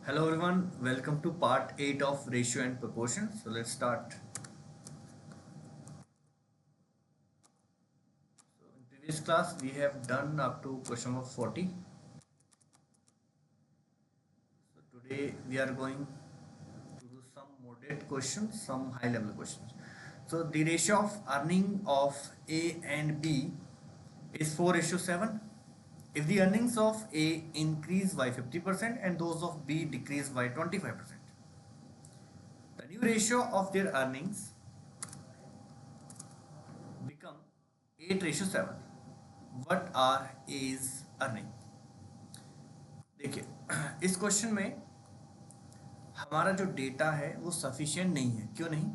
Hello everyone, welcome to part 8 of ratio and proportion. So let's start. So in previous class we have done up to question number 40. So today we are going to do some moderate questions, some high level questions. So the ratio of earning of A and B is 4:7. If the earnings of A increase by 50% and those of B decrease by 25%, the new ratio of their earnings become 8:7. What are A's earning? देखिए, इस question में हमारा जो data है वो sufficient नहीं है। क्यों नहीं?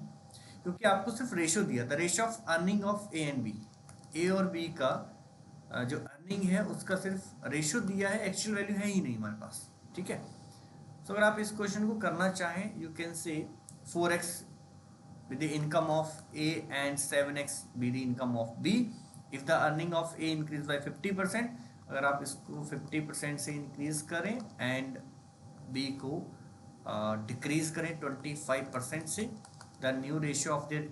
क्योंकि आपको सिर्फ रेशो दिया था, ratio of earning of A and B. A और बी का जो अर्निंग है उसका सिर्फ रेशो दिया है, एक्चुअल वैल्यू है ही नहीं हमारे पास। ठीक है, तो अगर आप इस क्वेश्चन को करना चाहें, you can say 4x with the income of A and 7x be the income of B. If the earning of A increase by 50%, अगर आप इसको 50% से इंक्रीज करें एंड B को डिक्रीज करें 25% से, the new ratio of their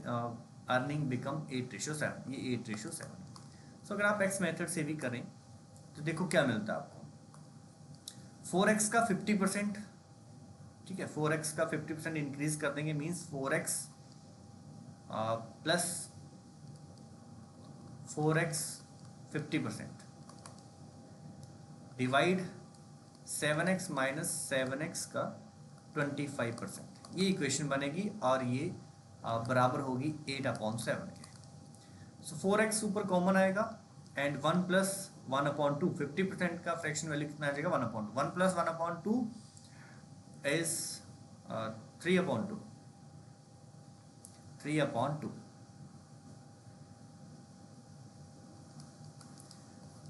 earning become 8:7। ये 8:7। सो अगर आप एक्स मेथड से भी करें तो देखो क्या मिलता है आपको। 4x का 50%, ठीक है, 4x का 50% इंक्रीज कर देंगे, means 4x plus 4x 50% divide 7x minus 7x का 25%, ये इक्वेशन बनेगी और ये बराबर होगी 8/7 के। सो 4x ऊपर कॉमन आएगा एंड 1 प्लस 1/2, 50% का फ्रैक्शन वैल्यू कितना आ जाएगा 1/2। 1 plus 1/2 is 3/2, 3/2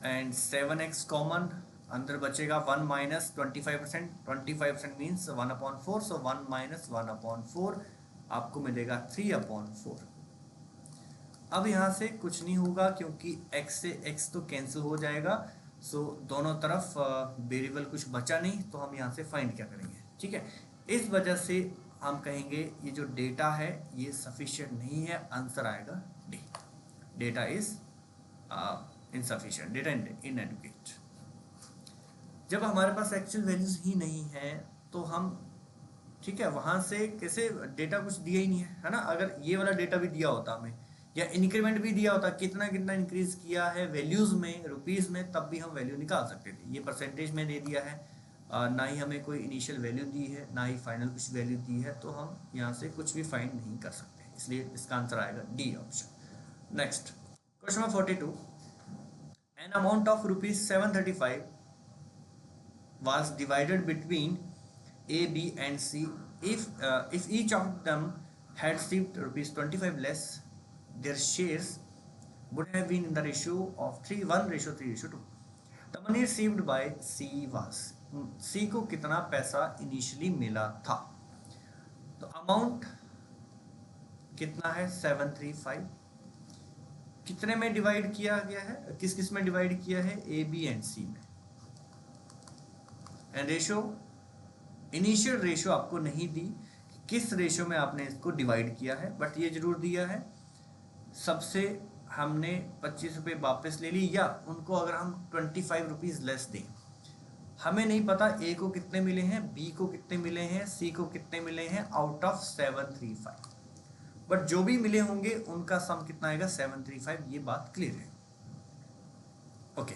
and 7x common, अंदर बचेगा 1 माइनस 25%, 25% मीन्स 1/4, सो 1 माइनस 1/4 आपको मिलेगा 3/4। अब यहाँ से कुछ नहीं होगा क्योंकि x से x तो कैंसिल हो जाएगा, सो दोनों तरफ वेरिएबल कुछ बचा नहीं, तो हम यहाँ से फाइंड क्या करेंगे। ठीक है, इस वजह से हम कहेंगे ये जो डेटा है ये सफिशिएंट नहीं है, आंसर आएगा D. Data is insufficient, data inadequate. जब हमारे पास एक्चुअल वैल्यूज ही नहीं है तो हम, ठीक है, वहां से कैसे, डेटा कुछ दिया ही नहीं है ना। अगर ये वाला डेटा भी दिया होता हमें, या इंक्रीमेंट भी दिया होता, कितना कितना इंक्रीज किया है वैल्यूज में, रुपीज में, तब भी हम वैल्यू निकाल सकते थे। ये परसेंटेज में दे दिया है, ना ही हमें कोई इनिशियल वैल्यू दी है, ना ही फाइनल कुछ वैल्यू दी है, तो हम यहाँ से कुछ भी फाइंड नहीं कर सकते, इसलिए इसका आंसर आएगा D option. Next question number 42, an amount of ₹735 was divided between A, B and C. If each of them had received ₹25 less, their shares would have been in the ratio of 1:3:2. The money received by C was, C को कितना पैसा initially मिला था, तो amount कितना है 735, कितने में डिवाइड किया गया है, किस किस में डिवाइड किया है, ए बी एंड सी में, एंड रेशियो, इनिशियल रेशियो आपको नहीं दी कि किस रेशियो में आपने इसको डिवाइड किया है, बट ये जरूर दिया है सबसे हमने 25 रुपये वापस ले ली, या उनको अगर हम 25 रुपीज़ लेस दें, हमें नहीं पता ए को कितने मिले हैं, बी को कितने मिले हैं, सी को कितने मिले हैं आउट ऑफ 735, बट जो भी मिले होंगे उनका सम कितना आएगा 735, ये बात क्लियर है। ओके,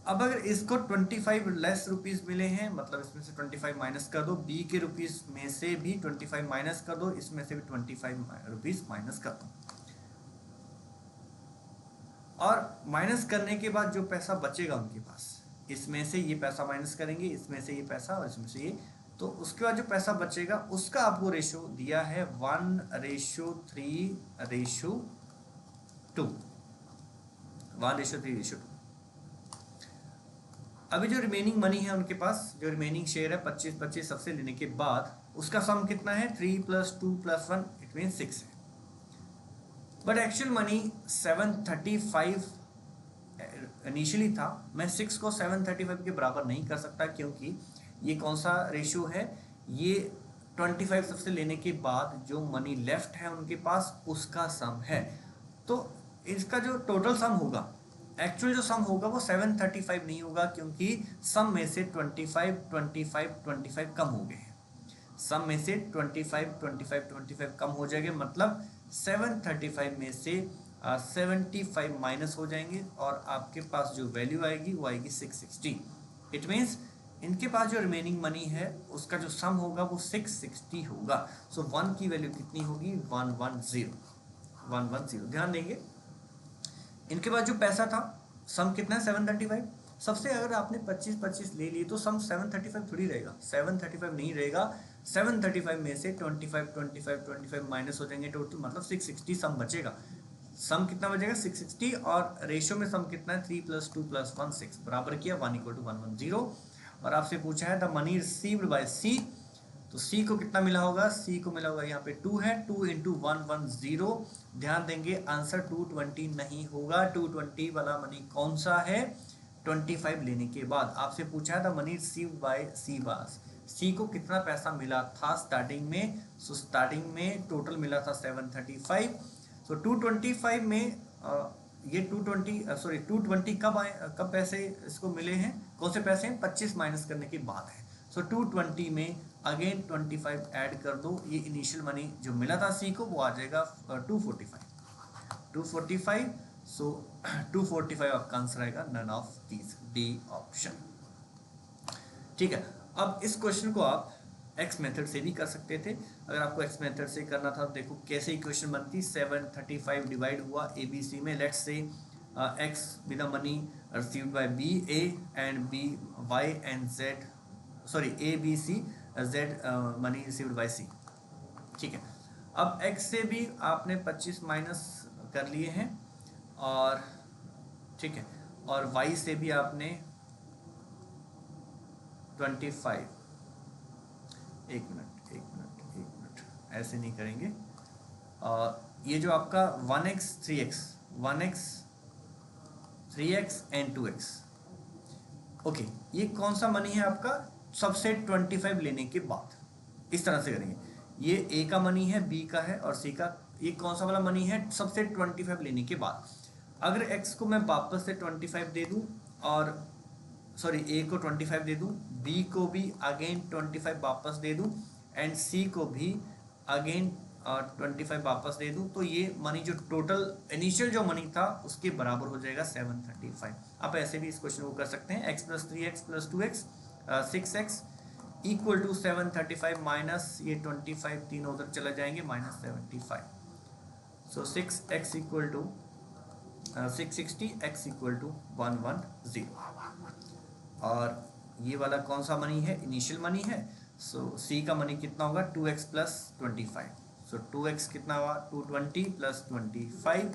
अब अगर इसको 25 लेस रुपीज मिले हैं, मतलब इसमें से 25 माइनस कर दो, बी के रुपीज में से भी 25 माइनस कर दो, इसमें से भी 25 रुपीज माइनस कर दो, और माइनस करने के बाद जो पैसा बचेगा उनके पास, इसमें से ये पैसा माइनस करेंगे, इसमें से ये पैसा और इसमें से ये, तो उसके बाद जो पैसा बचेगा उसका आपको रेशो दिया है 1:3:2, 1:3:2। अभी जो रिमेनिंग मनी है उनके पास, जो रिमेनिंग शेयर है 25 सबसे लेने के बाद, उसका सम कितना है 3 + 2 + 1 इट मीन 6 है, बट एक्चुअल मनी 735 इनिशियली था। मैं 6 को 735 के बराबर नहीं कर सकता क्योंकि ये कौन सा रेशियो है, ये 25 सबसे लेने के बाद जो मनी लेफ्ट है उनके पास उसका सम है। तो इसका जो टोटल सम होगा, एक्चुअल जो सम होगा वो 735 नहीं होगा, क्योंकि सम में से 25 25 25 कम हो गए हैं। सम में से 25 25 25 कम हो जाएंगे, मतलब 735 में से 75 माइनस हो जाएंगे और आपके पास जो वैल्यू आएगी वो आएगी 660। इट मीन्स इनके पास जो रिमेनिंग मनी है उसका जो सम होगा वो 660 होगा। सो 1 की वैल्यू कितनी होगी, 110 110। ध्यान देंगे इनके पास जो पैसा था, सम कितना है 735। सबसे अगर आपने 25 ले लिए तो सम 735 थोड़ी रहेगा, 735 नहीं रहेगा। 735 में से 25 25 25 माइनस हो जाएंगे टोटल, मतलब 660 सम बचेगा। सम कितना बचेगा 660, और रेशियो में सम कितना है 3 + 2 + 1 6, बराबर किया 1 = 110। और आपसे पूछा है द मनी रिसीव्ड बाय सी, तो सी को कितना मिला होगा, सी को मिला होगा यहाँ पे 2 है, 2 × 110। ध्यान देंगे आंसर 220 नहीं होगा। 220 वाला मनी कौन सा है, 25 लेने के बाद। आपसे पूछा है द मनी रिसीव्ड बाय सी बास, सी को कितना पैसा मिला था स्टार्टिंग में। सो स्टार्टिंग में टोटल मिला था 735। सो 225 में ये 220 कब आए, कब पैसे इसको मिले हैं, कौन से पैसे हैं, 25 माइनस करने के बाद है। सो 220 में अगेन 25 ऐड कर दो, ये इनिशियल मनी जो मिला था सी को वो आ जाएगा 245। सो 245 आपका आंसर आएगा, none of these, D option. ठीक है, अब इस क्वेश्चन को आप एक्स मेथड से भी कर सकते थे। अगर आपको एक्स मेथड से करना था तो देखो कैसे इक्वेशन बनती। 735 डिवाइड हुआ ए बी सी में, let's say X with the money received by B A and B Y and Z, sorry A B C Z money received by C. ठीक है, अब एक्स से भी आपने 25 माइनस कर लिए हैं, और ठीक है, और वाई से भी आपने 25, एक मिनट ऐसे नहीं करेंगे। ये जो आपका 1x 3x and 2x, okay, ये कौन सा मनी है आपका, सबसे 25 लेने के बाद। इस तरह से करेंगे, ये ए का मनी है, बी का है और सी का, ये कौन सा वाला मनी है, सबसे 25 लेने के बाद। अगर x को मैं वापस से 25 दे दूं, और सॉरी ए को 25 दे दूं, बी को भी अगेन 25 वापस दे दूं, एंड सी को भी अगेन 25 वापस दे दूं, तो ये मनी जो टोटल इनिशियल जो मनी था उसके बराबर हो जाएगा 735। आप ऐसे भी इस क्वेश्चन को कर सकते हैं, x + 3x + 2x 6x = 735 minus ये 25 तीनों उधर चले जाएंगे -75। सो 6x = 660, x = 110। और ये वाला कौन सा मनी है, इनिशियल मनी है। सो सी का मनी कितना होगा, 2x + 25। सो 2x कितना हुआ, 220 + 25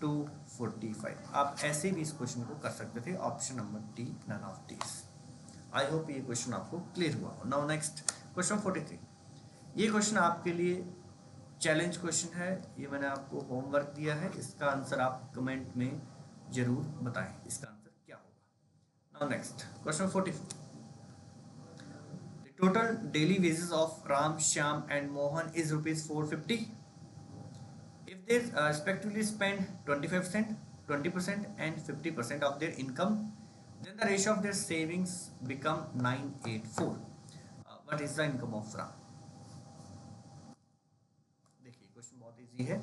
245। आप ऐसे भी इस क्वेश्चन को कर सकते थे, option number D, none of these. I hope ये क्वेश्चन आपको क्लियर हुआ। Now next question 43। ये क्वेश्चन आपके लिए चैलेंज क्वेश्चन है, ये मैंने आपको होमवर्क दिया है, इसका आंसर आप कमेंट में जरूर बताएं इसका आंसर क्या होगा। Now next question 44। The total daily wages of Ram, Shyam and Mohan is ₹450. If they respectively spend 25%, 20% and 50% of their income, then the ratio of their savings become 984. What is the income of Ram? देखिए question बहुत easy है।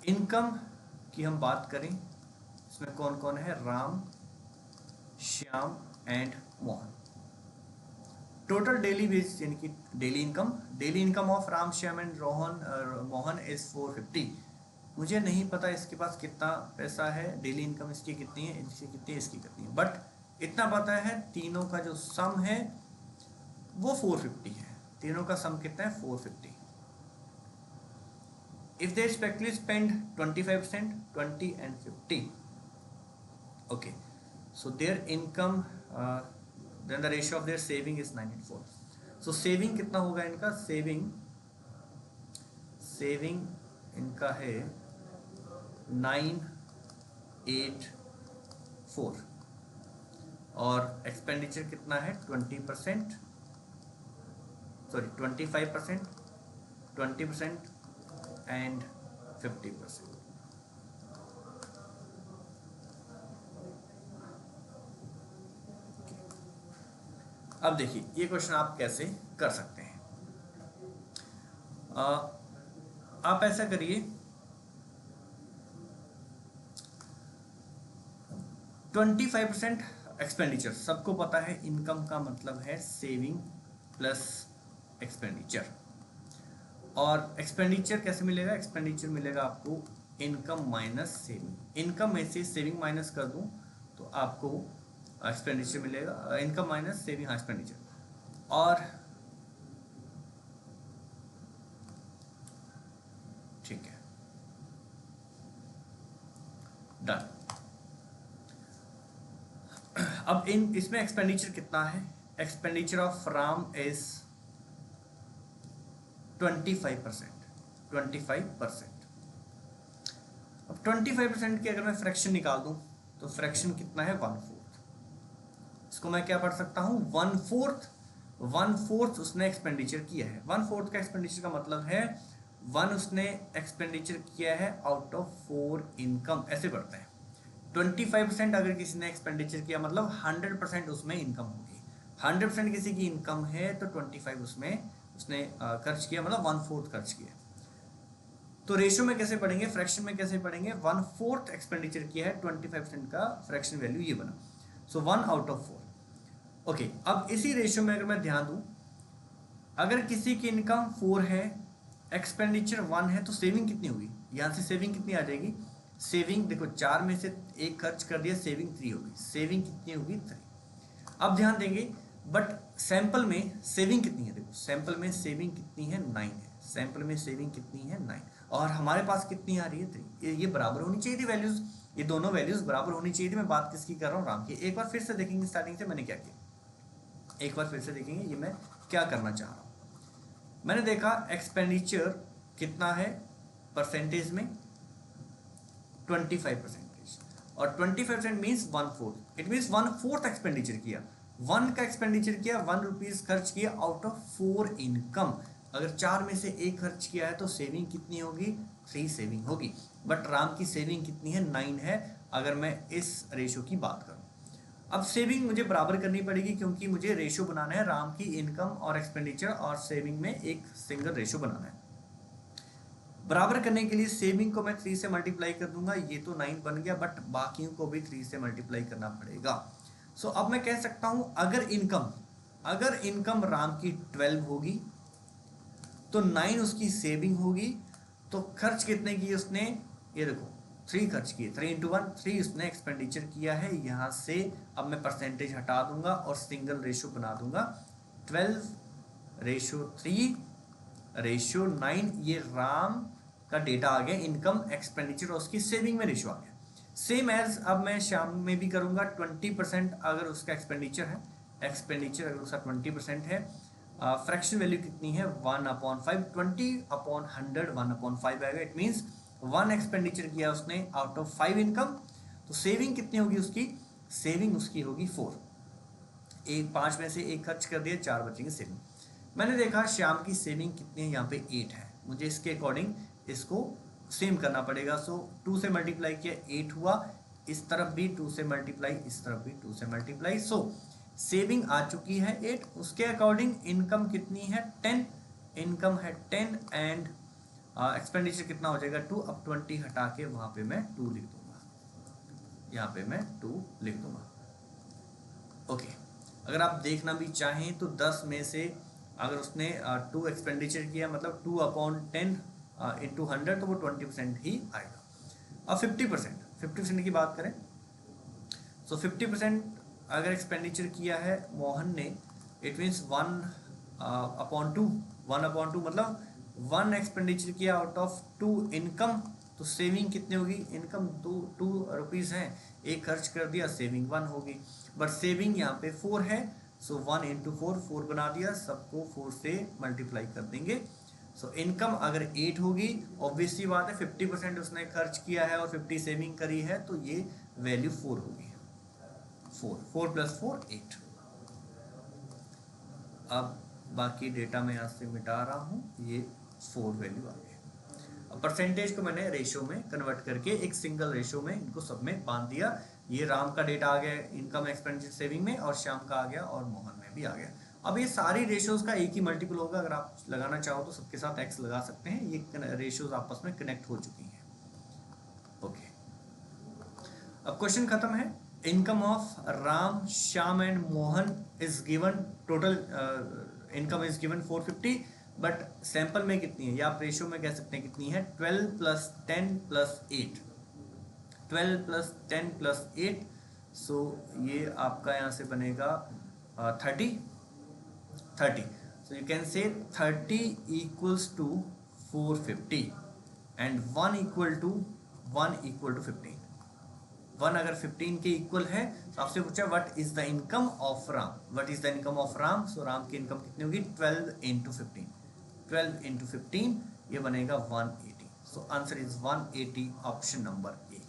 Income की हम बात करें, इसमें कौन कौन है, Ram, Shyam and Mohan. Total daily veg यानी कि daily income of Ram, Shyam and Mohan is 450। मुझे नहीं पता इसके पास कितना पैसा है, डेली इनकम इसकी कितनी है, इसकी कितनी है, इसकी कितनी है, बट इतना पता है तीनों का जो सम है वो 450 है। तीनों का सम कितना है, 450। If they respectively spend 25%, 20 and 50, okay, so their income, then the ratio of their saving is 984. So saving कितना होगा इनका, saving इनका है 984। और एक्सपेंडिचर कितना है 20%, सॉरी 25%, 20% एंड 50%। अब देखिए ये क्वेश्चन आप कैसे कर सकते हैं। आप ऐसा करिए, 25% एक्सपेंडिचर, सबको पता है इनकम का मतलब है सेविंग प्लस एक्सपेंडिचर। और एक्सपेंडिचर कैसे मिलेगा, एक्सपेंडिचर मिलेगा आपको इनकम माइनस सेविंग। इनकम में से सेविंग माइनस कर दूं तो आपको एक्सपेंडिचर मिलेगा, इनकम माइनस सेविंग, हाँ एक्सपेंडिचर। और ठीक है, डन। अब इसमें एक्सपेंडिचर कितना है, एक्सपेंडिचर ऑफ राम इज 25%, 25%। अब 25% की अगर मैं फ्रैक्शन निकाल दूं तो फ्रैक्शन कितना है 1/4। इसको मैं क्या पढ़ सकता हूं 1/4, 1/4 उसने एक्सपेंडिचर किया है। 1/4 का एक्सपेंडिचर का मतलब है 1 उसने एक्सपेंडिचर किया है आउट ऑफ 4 इनकम, ऐसे बढ़ता है। 25% अगर किसी ने एक्सपेंडिचर किया मतलब 100% उसमें इनकम होगी। 100% किसी की इनकम है तो 25 उसमें उसने खर्च किया, मतलब 1/4 खर्च किया। तो रेशियो में कैसे पढ़ेंगे, फ्रैक्शन में कैसे पढ़ेंगे, 1/4 एक्सपेंडिचर किया है, 25% का फ्रैक्शन वैल्यू ये बना, सो 1 आउट ऑफ 4। ओके, अब इसी रेशियो में अगर मैं ध्यान दूं, अगर किसी की इनकम 4 है, एक्सपेंडिचर 1 है, तो सेविंग कितनी होगी, यहां से सेविंग कितनी आ जाएगी, सेविंग देखो 4 में से 1 खर्च कर दिया, सेविंग 3 होगी, सेविंग कितनी होगी 3। अब ध्यान देंगे, बट सैंपल में सेविंग कितनी है, देखो सैंपल में सेविंग कितनी है 9 है, सैंपल में सेविंग कितनी है 9, और हमारे पास कितनी आ रही है 3। ये बराबर होनी चाहिए थी वैल्यूज, ये दोनों वैल्यूज बराबर होनी चाहिए थी। मैं बात किसकी कर रहा हूँ, राम की। एक बार फिर से देखेंगे स्टार्टिंग से मैंने क्या किया, एक बार फिर से देखेंगे ये मैं क्या करना चाह रहा हूँ। मैंने देखा एक्सपेंडिचर कितना है परसेंटेज में 25%, और 25% मीन्स 1/4, इट मीन्स 1/4 एक्सपेंडिचर किया, 1 का एक्सपेंडिचर किया, 1 रुपीज खर्च किया आउट ऑफ 4 इनकम। अगर 4 में से 1 खर्च किया है तो सेविंग कितनी होगी 3 सेविंग होगी, बट राम की सेविंग कितनी है 9 है, अगर मैं इस रेशो की बात करूं। अब सेविंग मुझे बराबर करनी पड़ेगी क्योंकि मुझे रेशो बनाना है राम की इनकम और एक्सपेंडिचर और सेविंग में एक सिंगल रेशो बनाना है। बराबर करने के लिए सेविंग को मैं 3 से मल्टीप्लाई कर दूंगा, ये तो 9 बन गया, बट बाकियों को भी 3 से मल्टीप्लाई करना पड़ेगा। सो अब मैं कह सकता हूं अगर इनकम राम की 12 होगी तो 9 उसकी सेविंग होगी, तो खर्च कितने किए उसने, ये देखो 3 खर्च किए, 3 × 1 3 उसने एक्सपेंडिचर किया है। यहां से अब मैं परसेंटेज हटा दूंगा और सिंगल रेशो बना दूंगा, 12:3:9, ये राम का डेटा आ गया, इनकम एक्सपेंडिचर और उसकी सेविंग में रेशो आ गया। सेम एज अब मैं श्याम में भी करूंगा, 20% अगर उसका एक्सपेंडिचर है, एक्सपेंडिचर अगर उसका 20% है, फ्रैक्शन वैल्यू कितनी है 1/5, 20/100 1/5 आएगा। इट मीन्स 1 एक्सपेंडिचर किया उसने आउट ऑफ 5 इनकम, तो सेविंग कितनी होगी उसकी, सेविंग उसकी होगी 4। 5 में से 1 खर्च कर दिया, 4 बचेंगे सेविंग। मैंने देखा श्याम की सेविंग कितनी है, यहाँ पे 8 है, मुझे इसके अकॉर्डिंग इसको सेम करना पड़ेगा। सो 2 से मल्टीप्लाई किया 8 हुआ, इस तरफ भी 2 से मल्टीप्लाई, इस तरफ भी 2 से मल्टीप्लाई, सो सेविंग आ चुकी है 8, उसके अकॉर्डिंग इनकम कितनी है 10, इनकम है 10 एंड एक्सपेंडिचर कितना हो जाएगा 2। अब 20 हटा के वहां पे मैं 2 लिख दूंगा, यहाँ पे मैं 2 लिख दूंगा। ओके, अगर आप देखना भी चाहें तो 10 में से अगर उसने 2 एक्सपेंडिचर किया मतलब 2/10 इंटू 100, तो वो 20% ही आएगा। अब 50% की बात करें, सो 50% अगर एक्सपेंडिचर किया है मोहन ने, इट मीन्स 1/2, 1/2 मतलब 1 एक्सपेंडिचर किया आउट ऑफ 2 इनकम, तो सेविंग कितनी होगी, इनकम 2 रुपीज़ हैं, 1 खर्च कर दिया, सेविंग 1 होगी, बट सेविंग यहाँ पे 4 है, सो 1 × 4 बना दिया, सबको 4 से मल्टीप्लाई कर देंगे। सो इनकम अगर 8 होगी, ऑब्वियस सी बात है 50% उसने खर्च किया है और 50 सेविंग करी है, तो ये वैल्यू 4 होगी। 4 + 4 8। अब बाकी डेटा मैं यहाँ से मिटा रहा हूँ, ये 4 वैल्यू आ गई। अब परसेंटेज को मैंने रेशो में कन्वर्ट करके एक सिंगल रेशो में इनको सब में बांध दिया। ये राम का डेटा आ गया इनकम एक्सपेंडिचर सेविंग में, और श्याम का आ गया, और मोहन में भी आ गया। अब ये सारी रेशोज का एक ही मल्टीपल होगा। अगर आप लगाना चाहो तो सबके साथ x लगा सकते हैं। ये रेशोज आपस में कनेक्ट हो चुकी हैं। ओके, अब क्वेश्चन खत्म है। Income of Ram, Shyam and Mohan is given, total income is given 450, but sample में कितनी है, या आप रेशियो में कह सकते हैं कितनी है, 12 + 10 + 8, 12 + 10 + 8। सो ये आपका यहाँ से बनेगा 30। So you can say 30 = 450 and 1 = 15। 1 अगर 15 के इक्वल है तो आपसे पूछा what is the income of Ram, what is the income of Ram. So Ram की इनकम कितनी होगी, 12 × 15, 12 × 15, ये बनेगा 180। सो answer is 180, option number A.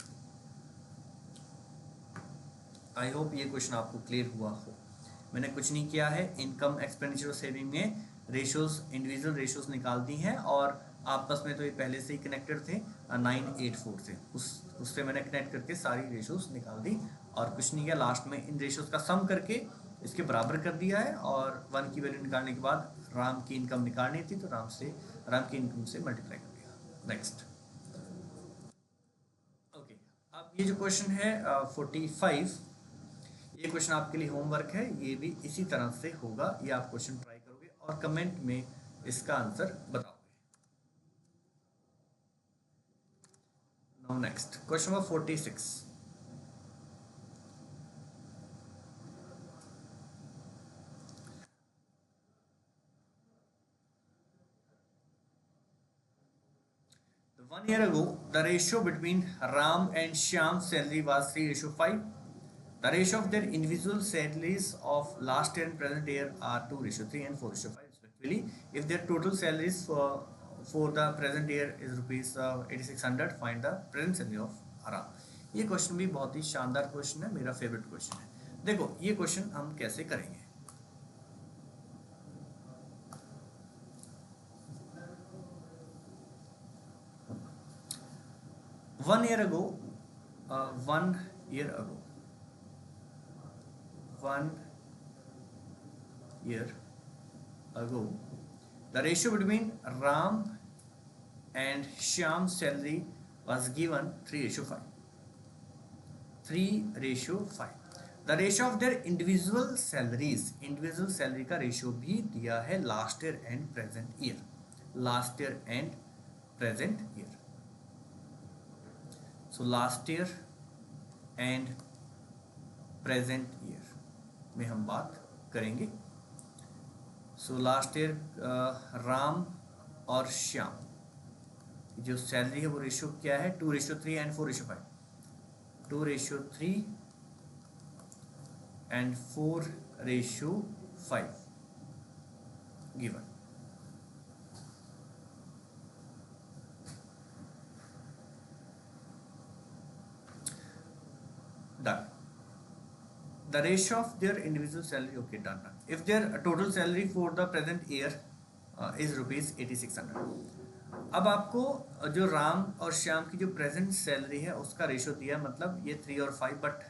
I hope ये क्वेश्चन आपको क्लियर हुआ हो। मैंने कुछ नहीं किया है, इनकम एक्सपेंडिचर और सेविंग में रेशियोज, इंडिविजुअल रेशियोज निकाल दी हैं, और आपस में तो ये पहले से ही कनेक्टेड थे 984 से, उससे मैंने कनेक्ट करके सारी रेशियोज निकाल दी, और कुछ नहीं किया। लास्ट में इन रेशियोज का सम करके इसके बराबर कर दिया है, और 1 की वैल्यू निकालने के बाद राम की इनकम निकालनी थी तो राम की इनकम से मल्टीप्लाई कर दिया। नेक्स्ट, ओके, अब ये जो क्वेश्चन है 45, ये क्वेश्चन आपके लिए होमवर्क है। ये भी इसी तरह से होगा, ये आप क्वेश्चन ट्राई करोगे और कमेंट में इसका आंसर बताओगे। Now next, question number 46। One year ago, the ratio between Ram and Shyam's salary was 3:5. The ratio of their individual salaries of last year and present year are 2:3 and 4:5 respectively. If their total salaries for the present year is rupees 8600, find the present salary of Ram. ये question भी बहुत ही शानदार question है, मेरा favourite question है। देखो ये question हम कैसे करेंगे। One year ago, the ratio between Ram and Shyam's salary was given 3:5. 3:5. The ratio of their individual salaries, individual salary का रेशियो भी दिया है last year and present year, last year and present year. So last year and present year में हम बात करेंगे। So last year Ram और श्याम जो सैलरी है वो रेशियो क्या है, 2:3 and 4:5, 2:3 and 4:5 given. Done. The ratio of their individual salary, okay, done. If their total salary for the present year is rupees 8600. अब आपको जो राम और श्याम की जो प्रेजेंट सैलरी है उसका रेशियो दिया, मतलब ये 3 और 5, बट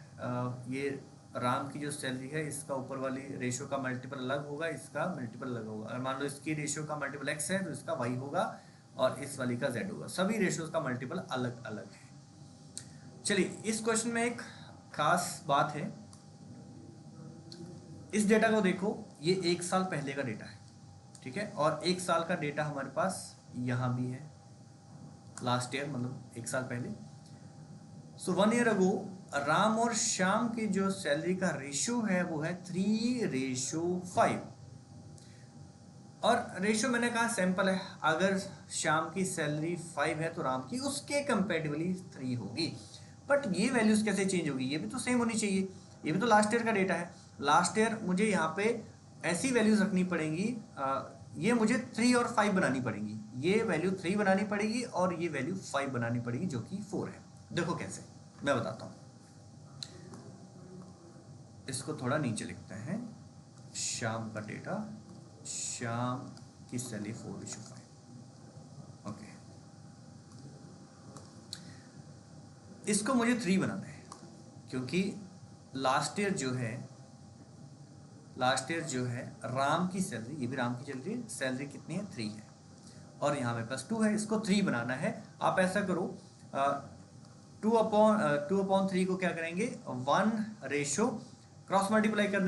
ये राम की जो सैलरी है इसका ऊपर वाली रेशियो का मल्टीपल अलग होगा, इसका मल्टीपल अलग होगा। अगर मान लो इसकी रेशियो का मल्टीपल x है तो इसका y होगा, और इस वाली का z होगा। सभी रेशियोज का मल्टीपल अलग अलग है। चलिए इस क्वेश्चन में एक खास बात है, इस डेटा को देखो, ये 1 साल पहले का डेटा है, ठीक है, और 1 साल का डेटा हमारे पास यहाँ भी है, लास्ट ईयर मतलब 1 साल पहले। सो 1 ईयर अगो राम और श्याम की जो सैलरी का रेशियो है वो है 3:5, और रेशियो मैंने कहा सैंपल है, अगर श्याम की सैलरी 5 है तो राम की उसके कंपेरेटिवली 3 होगी। बट ये वैल्यूज कैसे चेंज होगी, ये भी तो सेम होनी चाहिए, ये भी तो लास्ट ईयर का डेटा है। लास्ट ईयर मुझे यहाँ पे ऐसी वैल्यूज रखनी पड़ेंगी, ये मुझे 3 और 5 बनानी पड़ेंगी, ये वैल्यू 3 बनानी पड़ेगी और ये वैल्यू 5 बनानी पड़ेगी जो कि 4 है। देखो कैसे, मैं बताता हूँ। इसको थोड़ा नीचे लिखते हैं, श्याम का डेटा, श्याम की सैलरी 4:5। ओके, इसको मुझे 3 बनाना है क्योंकि लास्ट ईयर जो है राम की सैलरी, ये भी राम की सैलरी कितनी है, 3 है, और यहाँ पे प्लस 2 है, इसको 3 बनाना है। आप ऐसा करो, 2/3 को क्या करेंगे, 1 क्रॉस मल्टीप्लाई कर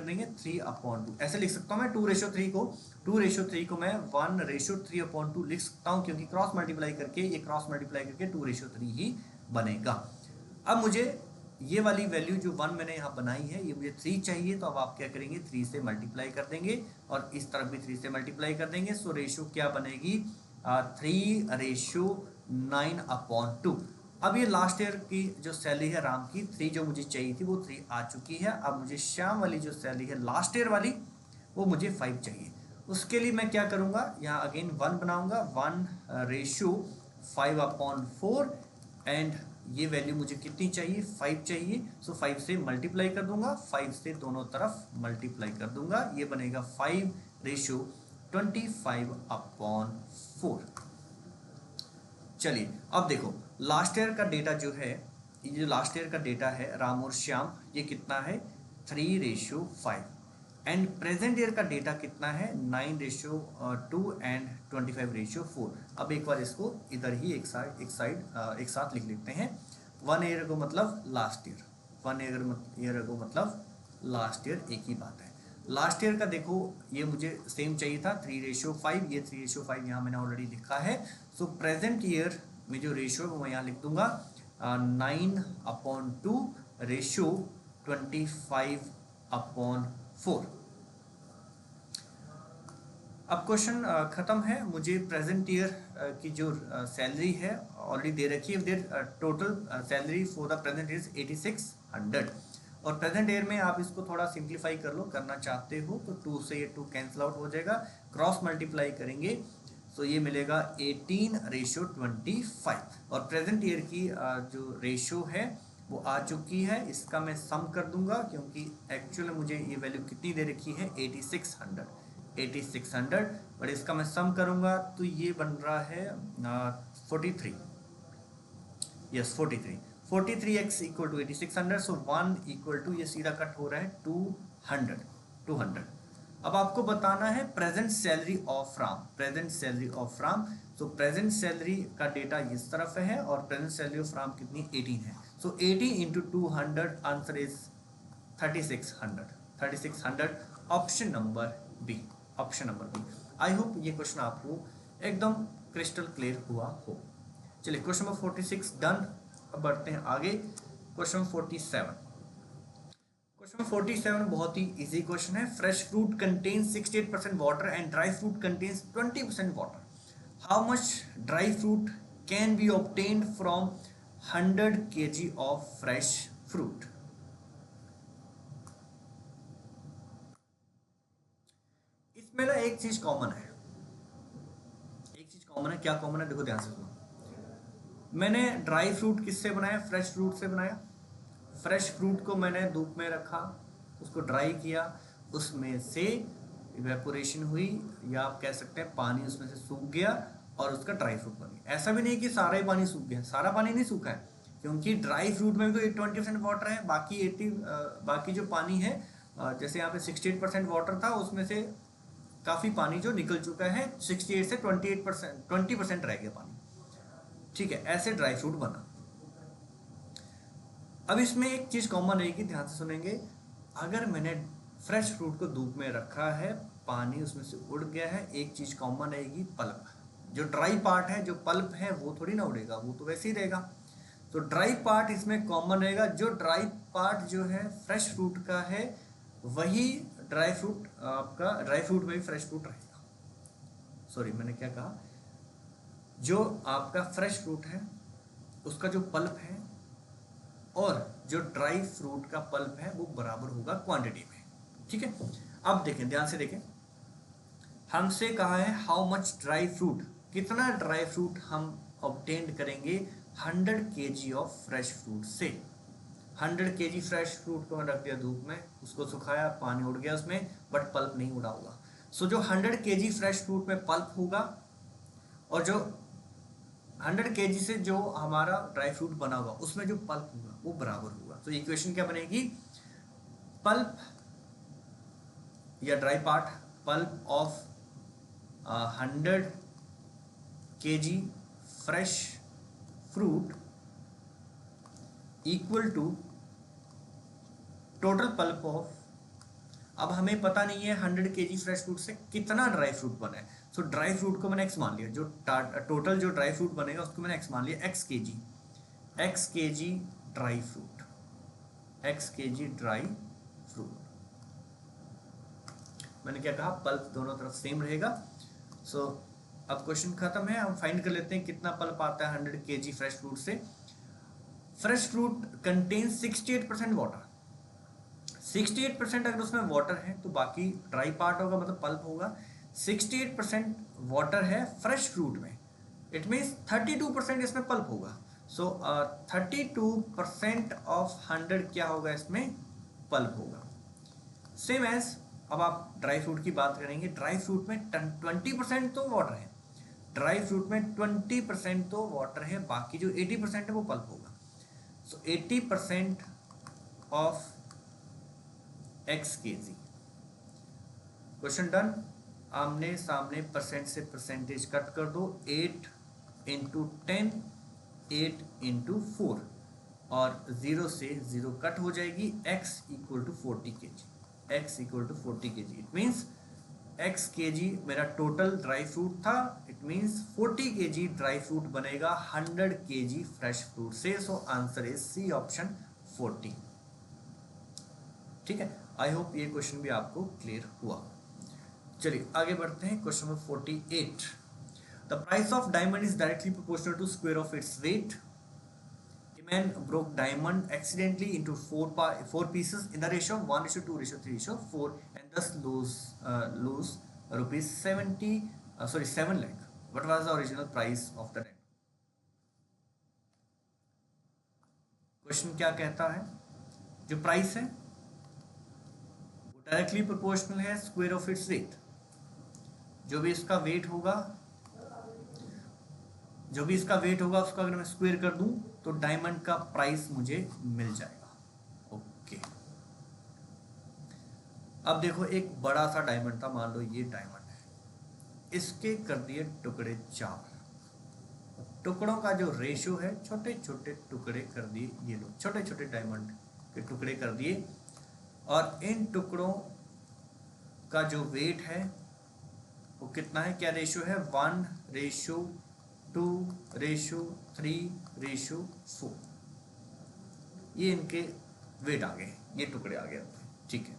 देंगे, 3/2 ऐसे लिख सकता हूँ मैं। 2:3 को 2:3 को मैं 1:3/2 लिख सकता हूँ, क्योंकि क्रॉस मल्टीप्लाई करके 2:3 ही बनेगा। अब मुझे ये वाली वैल्यू जो 1 मैंने यहाँ बनाई है, ये मुझे 3 चाहिए, तो अब आप क्या करेंगे, 3 से मल्टीप्लाई कर देंगे और इस तरफ भी 3 से मल्टीप्लाई कर देंगे। सो रेशियो क्या बनेगी, 3:9/2। अब ये लास्ट ईयर की जो सैलरी है राम की 3 जो मुझे चाहिए थी वो 3 आ चुकी है। अब मुझे श्याम वाली जो सैलरी है लास्ट ईयर वाली, वो मुझे 5 चाहिए। उसके लिए मैं क्या करूँगा, यहाँ अगेन 1 बनाऊँगा, 1:5/4, एंड ये वैल्यू मुझे कितनी चाहिए, 5 चाहिए। सो 5 से मल्टीप्लाई कर दूंगा, 5 से दोनों तरफ मल्टीप्लाई कर दूंगा, ये बनेगा 5:25/4। चलिए अब देखो, लास्ट ईयर का डेटा जो है, ये जो लास्ट ईयर का डेटा है राम और श्याम, ये कितना है, 3:5, एंड प्रेजेंट ईयर का डेटा कितना है, 9:2 एंड 25:4। अब एक बार इसको इधर ही एक साथ लिख लेते हैं। 1 ईयर अगो मतलब लास्ट ईयर, 1 ईयर अगो मतलब लास्ट ईयर, एक ही बात है। लास्ट ईयर का देखो, ये मुझे सेम चाहिए था, 3:5, ये 3:5 यहाँ मैंने ऑलरेडी लिखा है। सो प्रेजेंट ईयर में जो रेशियो है वो मैं यहाँ लिख दूंगा, 9/2 रेशियो 25/4। अब क्वेश्चन खत्म है। मुझे प्रेजेंट ईयर की जो सैलरी है ऑलरेडी दे रखी है, their total salary for the present is 8600, और प्रेजेंट ईयर में आप इसको थोड़ा सिंप्लीफाई कर लो, करना चाहते हो तो 2 से ये 2 कैंसिल आउट हो जाएगा, क्रॉस मल्टीप्लाई करेंगे तो ये मिलेगा 18:25, और प्रेजेंट ईयर की जो रेशियो है वो आ चुकी है। इसका मैं सम कर दूंगा, क्योंकि एक्चुअल मुझे ये वैल्यू कितनी दे रखी है, 8600, बट इसका मैं सम करूंगा तो ये बन रहा है 43, yes 43x equal to 8600। So 1 equal to, ये सीधा कट हो रहा है 200। अब आपको बताना है present salary of Ram, so present salary का डेटा इस तरफ है और प्रेजेंट सैलरी ऑफ राम कितनी, 18 है। So 18 into 200, answer is 3600, option number B. I hope ये क्वेश्चन आपको एकदम क्रिस्टल क्लियर हुआ हो। चलिए क्वेश्चन नंबर 46 डन। अब बढ़ते हैं आगे, क्वेश्चन 47। क्वेश्चन 47 बहुत ही इजी क्वेश्चन है। Fresh fruit contains 68% water and dry fruit contains 20% water. How much dry fruit can be obtained from 100 kg of fresh fruit. इसमें ना एक चीज कॉमन है, क्या कॉमन है, देखो ध्यान से सुनो। मैंने ड्राई फ्रूट किससे बनाया, फ्रेश फ्रूट से बनाया। फ्रेश फ्रूट को मैंने धूप में रखा, उसको ड्राई किया, उसमें से इवेपोरेशन हुई, या आप कह सकते हैं पानी उसमें से सूख गया और उसका ड्राई फ्रूट बन गया। ऐसा भी नहीं कि सारा ही पानी सूख गया, सारा पानी नहीं सूखा है, क्योंकि ड्राई फ्रूट में भी तो 20% वाटर है, बाकी जो पानी है, जैसे यहाँ पे 68% वाटर था, उसमें से काफ़ी पानी जो निकल चुका है, 68 से 20% रह गया पानी। ठीक है, ऐसे ड्राई फ्रूट बना। अब इसमें एक चीज़ कॉमन रहेगी, ध्यान से सुनेंगे। अगर मैंने फ्रेश फ्रूट को धूप में रखा है, पानी उसमें से उड़ गया है, एक चीज़ कॉमन रहेगी, पल्प। जो ड्राई पार्ट है, जो पल्प है, वो थोड़ी ना उड़ेगा, वो तो वैसे ही रहेगा। तो ड्राई पार्ट इसमें कॉमन रहेगा। जो ड्राई पार्ट जो है फ्रेश फ्रूट का है, वही ड्राई फ्रूट में भी फ्रेश फ्रूट रहेगा। सॉरी, मैंने क्या कहा, जो आपका फ्रेश फ्रूट है उसका जो पल्प है और जो ड्राई फ्रूट का पल्प है वो बराबर होगा क्वांटिटी में। ठीक है, अब देखें, ध्यान से देखें, हमसे कहा है हाउ मच ड्राई फ्रूट, कितना ड्राई फ्रूट हम ऑब्टेन करेंगे 100 kg ऑफ फ्रेश फ्रूट से। 100 kg फ्रेश फ्रूट को मैं रख दिया धूप में, उसको सुखाया, पानी उड़ गया उसमें, बट पल्प नहीं उड़ा होगा। सो जो 100 kg फ्रेश फ्रूट में पल्प होगा और जो 100 kg से जो हमारा ड्राई फ्रूट बना होगा उसमें जो पल्प होगा वो बराबर होगा। तो इक्वेशन क्या बनेगी, पल्प या dry part, pulp of 100 kg fresh fruit equal to total pulp of, अब हमें पता नहीं है 100 kg फ्रेश फ्रूट से कितना ड्राई फ्रूट बना है। सो ड्राई फ्रूट को मैंने x मान लिया, जो टोटल जो ड्राई फ्रूट बनेगा उसको मैंने x मान लिया, x kg dry fruit, x kg dry fruit. मैंने क्या कहा, पल्प दोनों तरफ सेम रहेगा। सो अब क्वेश्चन खत्म है, हम फाइंड कर लेते हैं कितना पल्प आता है 100 kg फ्रेश फ्रूट से। फ्रेश फ्रूट कंटेन्स 68% वाटर, 68% अगर उसमें वाटर है तो बाकी ड्राई पार्ट होगा, मतलब पल्प होगा। 68% वाटर है फ्रेश फ्रूट में, इट मीन्स 32% इसमें पल्प होगा। सो 32% ऑफ 100 क्या होगा, इसमें पल्प होगा। सेम एज अब आप ड्राई फ्रूट की बात करेंगे, ड्राई फ्रूट में 20% तो वाटर है, ड्राई फ्रूट में 20% तो वाटर है, बाकी जो 80% है वो पल्प होगा। सो 80% of x kg। Question done. आमने सामने परसेंट से परसेंटेज कट कर दो, 8 इंटू 10, 8 इंटू 4, और 0 से 0 कट हो जाएगी, x equal to 40 kg, x equal to 40 kg। It means x kg मेरा टोटल ड्राई फ्रूट था, it means 40 kg dry fruit बनेगा 100 kg फ्रेश फ्रूट से। So answer is C option 40। ठीक है, आई होप ये क्वेश्चन भी आपको क्लियर हुआ। चलिए आगे बढ़ते हैं, question number 48। The price of diamond is directly proportional to square of its weight. A man broke diamond accidentally into four pieces in the ratio 1:2:3:4 and thus lose rupees 7 lakh. What was the original price of the diamond? Question क्या कहता है, जो price है वो directly proportional है square of its wait. जो भी इसका वेट होगा उसका अगर मैं स्क्वायर कर दूं तो डायमंड का प्राइस मुझे मिल जाएगा। ओके, अब देखो एक बड़ा सा डायमंड था, मान लो ये डायमंड है, इसके कर दिए टुकड़े 4, टुकड़ों का जो रेशियो है, छोटे छोटे टुकड़े कर दिए, ये लो छोटे छोटे डायमंड के टुकड़े कर दिए, और इन टुकड़ों का जो वेट है वो कितना है, क्या रेशियो है, 1:2:3:4। ये इनके वेट आ गए, ये टुकड़े आ गए। ठीक है,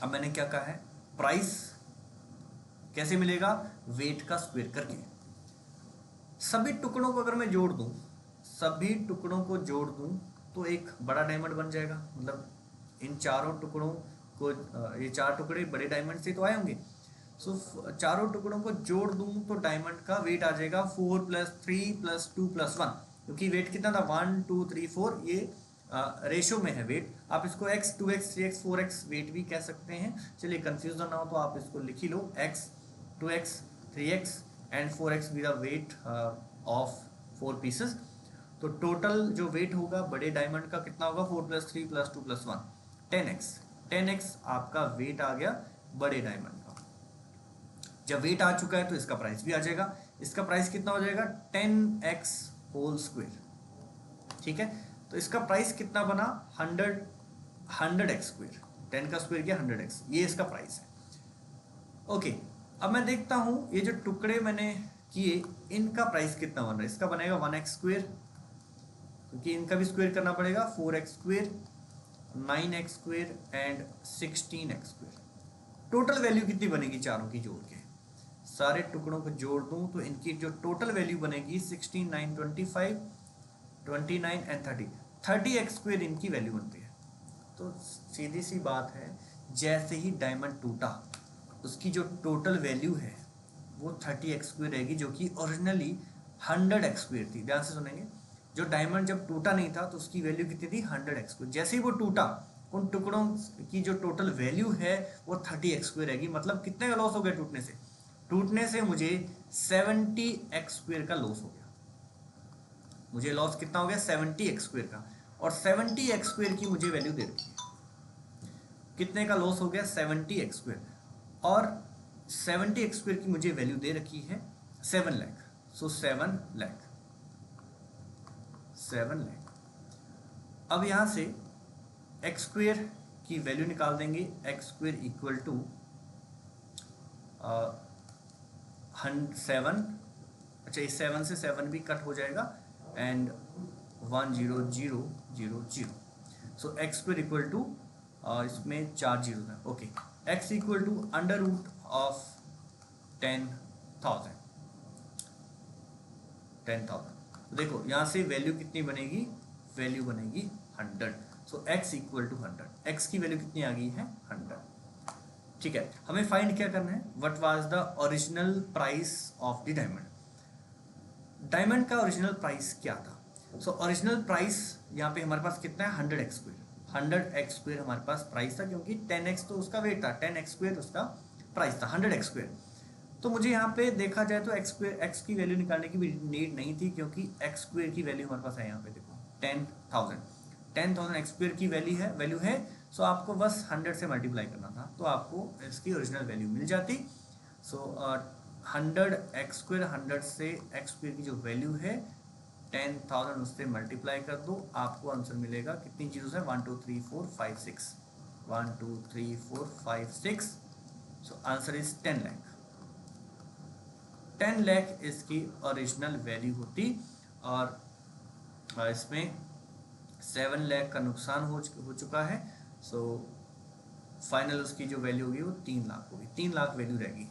अब मैंने क्या कहा है, प्राइस कैसे मिलेगा, वेट का स्क्वायर करके। सभी टुकड़ों को अगर मैं जोड़ दूं, तो एक बड़ा डायमंड बन जाएगा। मतलब इन चारों टुकड़ों को, ये 4 टुकड़े बड़े डायमंड से तो आए होंगे। सो चारों टुकड़ों को जोड़ दूं तो डायमंड का वेट आ जाएगा 4 + 3 + 2 + 1, क्योंकि वेट कितना था, 1 2 3 4, ये रेशो में है वेट। आप इसको x 2x 3x 4x wait भी कह सकते हैं। चलिए कंफ्यूज ना हो तो आप इसको लिख ही लो, x 2x 3x and 4x be the weight of 4 pieces. तो टोटल जो वेट होगा बड़े डायमंड का कितना होगा, 4 + 3 + 2 + 1, 10x आपका वेट आ गया बड़े डायमंड का। जब वेट आ चुका है तो इसका प्राइस भी आ जाएगा। इसका प्राइस कितना हो जाएगा, 10x होल स्क्वायर। ठीक है, तो इसका प्राइस कितना बना, 100x स्क्वायर, 10 का स्क्वायर किया 100x, ये इसका प्राइस है। ओके, अब मैं देखता हूं ये जो टुकड़े मैंने किए इनका प्राइस कितना बन रहा है। इसका बनेगा 1x स्क्वायर, क्योंकि इनका भी स्क्वायर करना पड़ेगा, 4x square, 9x square and 16x square. Total value कितनी बनेगी चारों की जोड़ के, सारे टुकड़ों को जोड़ दूं तो इनकी जो टोटल वैल्यू बनेगी 16, 9, 25, 29 एंड 30x स्क्वायर इनकी वैल्यू बनती है। तो सीधी सी बात है, जैसे ही डायमंड टूटा उसकी जो टोटल वैल्यू है वो 30x स्क्वायर रहेगी, जो कि ओरिजिनली 100x स्क्वायर थी। ध्यान से सुनेंगे, जो डायमंड जब टूटा नहीं था तो उसकी वैल्यू कितनी थी 100x²। जैसे ही वो टूटा उन टुकड़ों की जो टोटल वैल्यू है वो 30x² रहेगी। मतलब कितने का लॉस हो गया टूटने से? टूटने से मुझे 70x² का लॉस हो गया। मुझे लॉस कितना हो गया? 70x² का। और 70x² की मुझे वैल्यू दे रखी है। कितने का लॉस हो गया? 70x²। और 70x² की मुझे वैल्यू दे रखी है 7 लाख। सो 7 लाख। अब यहां से x² की वैल्यू निकाल देंगे। x² equal to 7। अच्छा, इस 7 से 7 भी कट हो जाएगा and 10000। So x² equal to इसमें 4 जीरो है। Okay, x equal to under root of 10,000। देखो यहाँ से वैल्यू कितनी बनेगी? वैल्यू बनेगी 100। सो x इक्वल टू 100। x की वैल्यू कितनी आ गई है? 100। ठीक है, हमें फाइंड क्या करना है? What was the original price of the diamond. Diamond का ओरिजिनल प्राइस क्या था? सो ओरिजिनल प्राइस यहाँ पे हमारे पास कितना है? 100x²। 100x² हमारे पास प्राइस था, क्योंकि 10x तो उसका वेट था, 10x² उसका प्राइस था, 100x²। तो मुझे यहाँ पे देखा जाए तो x की वैल्यू निकालने की भी नीड नहीं थी, क्योंकि x² की वैल्यू हमारे पास है यहाँ पे। देखो 10,000 x² की वैल्यू है। सो आपको बस 100 से मल्टीप्लाई करना था तो आपको इसकी ओरिजिनल वैल्यू मिल जाती। सो 100x², 100 से x² की जो वैल्यू है 10,000 उससे मल्टीप्लाई कर दो, आपको आंसर मिलेगा। कितनी जीरो है? 1 2 3 4 5 6। 1 2 3 4 5 6। सो आंसर इज 10 लाख। 10 लाख इसकी ओरिजिनल वैल्यू होती, और इसमें 7 लाख का नुकसान हो चुका है। सो फाइनल उसकी जो वैल्यू होगी वो 3 लाख होगी। 3 लाख वैल्यू रहेगी।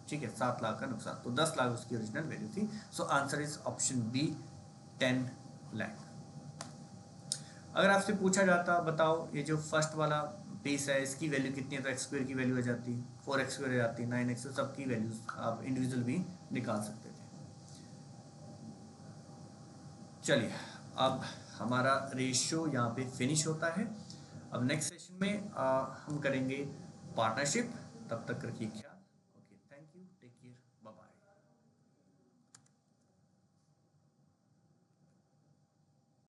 ठीक है, 7 लाख का नुकसान, तो 10 लाख उसकी ओरिजिनल वैल्यू थी। So answer is option B, 10 lakh. अगर आपसे पूछा जाता बताओ ये जो फर्स्ट वाला पीस है इसकी वैल्यू कितनी है, तो x² की वैल्यू आ जाती, 4x² आ जाती, 9x, सबकी वैल्यूज आप इंडिविजुअल भी निकाल सकते थे। चलिए, अब हमारा रेशियो यहाँ पे फिनिश होता है। अब नेक्स्ट सेशन में हम करेंगे पार्टनरशिप। तब तक रखिए ख्याल।